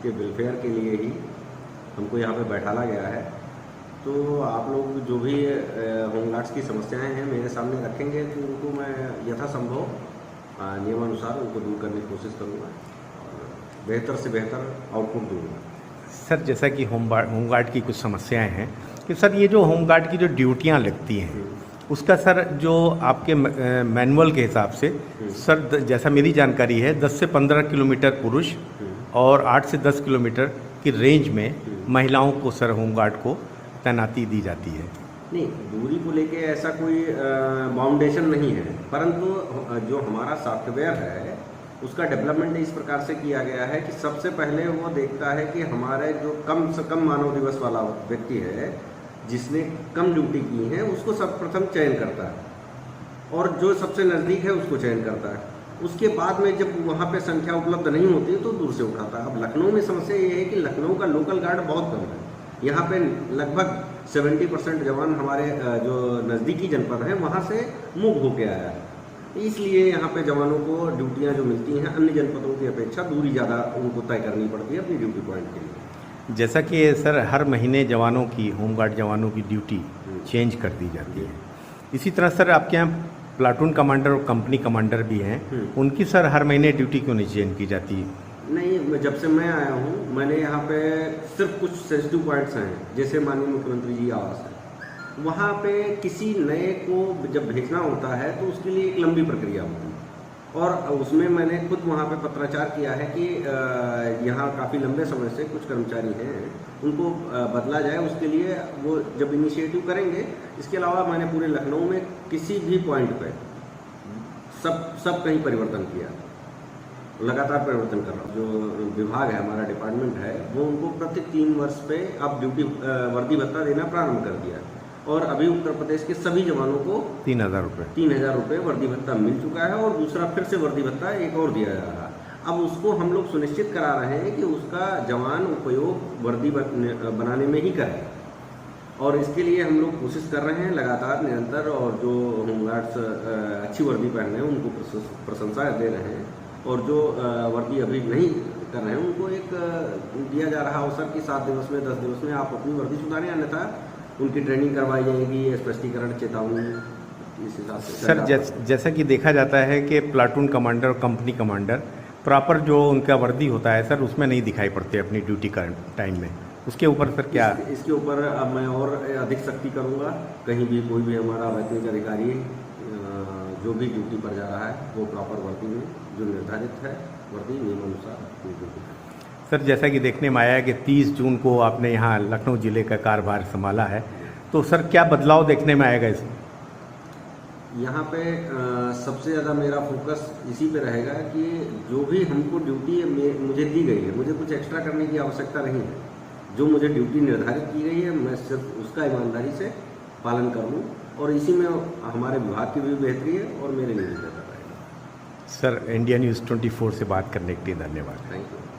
के वेलफेयर के लिए ही हमको यहाँ पे बैठाला गया है। तो आप लोग जो भी होमगार्ड्स की समस्याएं हैं मेरे सामने रखेंगे तो उनको मैं यथासंभव नियमानुसार उनको दूर करने की कोशिश करूँगा और बेहतर से बेहतर आउटपुट दूँगा। सर जैसा कि होमगार्ड की कुछ समस्याएं हैं कि सर ये जो होमगार्ड की जो ड्यूटियां लगती हैं उसका सर जो आपके मैनुअल के हिसाब से सर जैसा मेरी जानकारी है 10 से 15 किलोमीटर पुरुष और 8 से 10 किलोमीटर की रेंज में महिलाओं को सर होमगार्ड को तैनाती दी जाती है। नहीं, दूरी को लेके ऐसा कोई बाउंडेशन नहीं है, परंतु जो हमारा सॉफ्टवेयर है उसका डेवलपमेंट इस प्रकार से किया गया है कि सबसे पहले वो देखता है कि हमारे जो कम से कम मानव दिवस वाला व्यक्ति है जिसने कम ड्यूटी की है उसको सर्वप्रथम चयन करता है और जो सबसे नज़दीक है उसको चयन करता है। उसके बाद में जब वहाँ पे संख्या उपलब्ध नहीं होती है तो दूर से उठाता है। अब लखनऊ में समस्या ये है कि लखनऊ का लोकल गार्ड बहुत कम है। यहाँ पे लगभग 70% जवान हमारे जो नज़दीकी जनपद हैं वहाँ से मूव होके आया है, इसलिए यहाँ पे जवानों को ड्यूटियाँ जो मिलती हैं अन्य जनपदों की अपेक्षा दूरी ज़्यादा उनको तय करनी पड़ती है अपनी ड्यूटी पॉइंट के लिए। जैसा कि सर हर महीने जवानों की होमगार्ड जवानों की ड्यूटी चेंज कर दी जाती है, इसी तरह सर आपके यहाँ प्लाटून कमांडर और कंपनी कमांडर भी हैं, उनकी सर हर महीने ड्यूटी क्यों नहीं चेंज की जाती? नहीं, जब से मैं आया हूँ मैंने यहाँ पे सिर्फ कुछ सेंसिटिव पॉइंट्स हैं जैसे माननीय मुख्यमंत्री जी आवास है, वहाँ पे किसी नए को जब भेजना होता है तो उसके लिए एक लंबी प्रक्रिया होती है और उसमें मैंने खुद वहाँ पे पत्राचार किया है कि यहाँ काफ़ी लंबे समय से कुछ कर्मचारी हैं उनको बदला जाए, उसके लिए वो जब इनिशिएटिव करेंगे। इसके अलावा मैंने पूरे लखनऊ में किसी भी पॉइंट पे सब कहीं परिवर्तन किया, लगातार परिवर्तन कर रहा हूँ। जो विभाग है हमारा डिपार्टमेंट है वो उनको प्रति 3 वर्ष पे अब ड्यूटी वर्दी भत्ता देना प्रारंभ कर दिया और अभी उत्तर प्रदेश के सभी जवानों को 3,000 रुपये वर्दी भत्ता मिल चुका है और दूसरा फिर से वर्दी भत्ता एक और दिया जा रहा है। अब उसको हम लोग सुनिश्चित करा रहे हैं कि उसका जवान उपयोग वर्दी बनाने में ही करें और इसके लिए हम लोग कोशिश कर रहे हैं लगातार निरंतर, और जो होमगार्ड्स अच्छी वर्दी पहन रहे हैं उनको प्रशंसा दे रहे हैं और जो वर्दी अभी नहीं कर रहे हैं उनको एक दिया जा रहा अवसर कि 7 दिवस में 10 दिवस में आप अपनी वर्दी सुधारें, अन्यथा उनकी ट्रेनिंग करवाई जाएगी, स्पष्टीकरण चेतावनी इस हिसाब से। सर जैसा कि देखा जाता है कि प्लाटून कमांडर और कंपनी कमांडर प्रॉपर जो उनका वर्दी होता है सर उसमें नहीं दिखाई पड़ते अपनी ड्यूटी का टाइम में, उसके ऊपर सर क्या? इसके ऊपर अब मैं और अधिक सख्ती करूँगा। कहीं भी कोई भी हमारा वैतनिक अधिकारी जो भी ड्यूटी पर जा रहा है वो प्रॉपर वर्दी में जो निर्धारित है वर्दी नियमानुसार। सर जैसा कि देखने में आया है कि 30 जून को आपने यहाँ लखनऊ ज़िले का कार्यभार संभाला है, तो सर क्या बदलाव देखने में आएगा इसमें? यहाँ पे सबसे ज़्यादा मेरा फोकस इसी पे रहेगा कि जो भी हमको ड्यूटी मुझे दी गई है मुझे कुछ एक्स्ट्रा करने की आवश्यकता नहीं है। जो मुझे ड्यूटी निर्धारित की गई है मैं सिर्फ उसका ईमानदारी से पालन कर लूँ और इसी में हमारे विभाग की भी बेहतरी है और मेरे लिए भी बेहतर रहेगा। सर इंडिया न्यूज़ 24 से बात करने के लिए धन्यवाद। Thank you.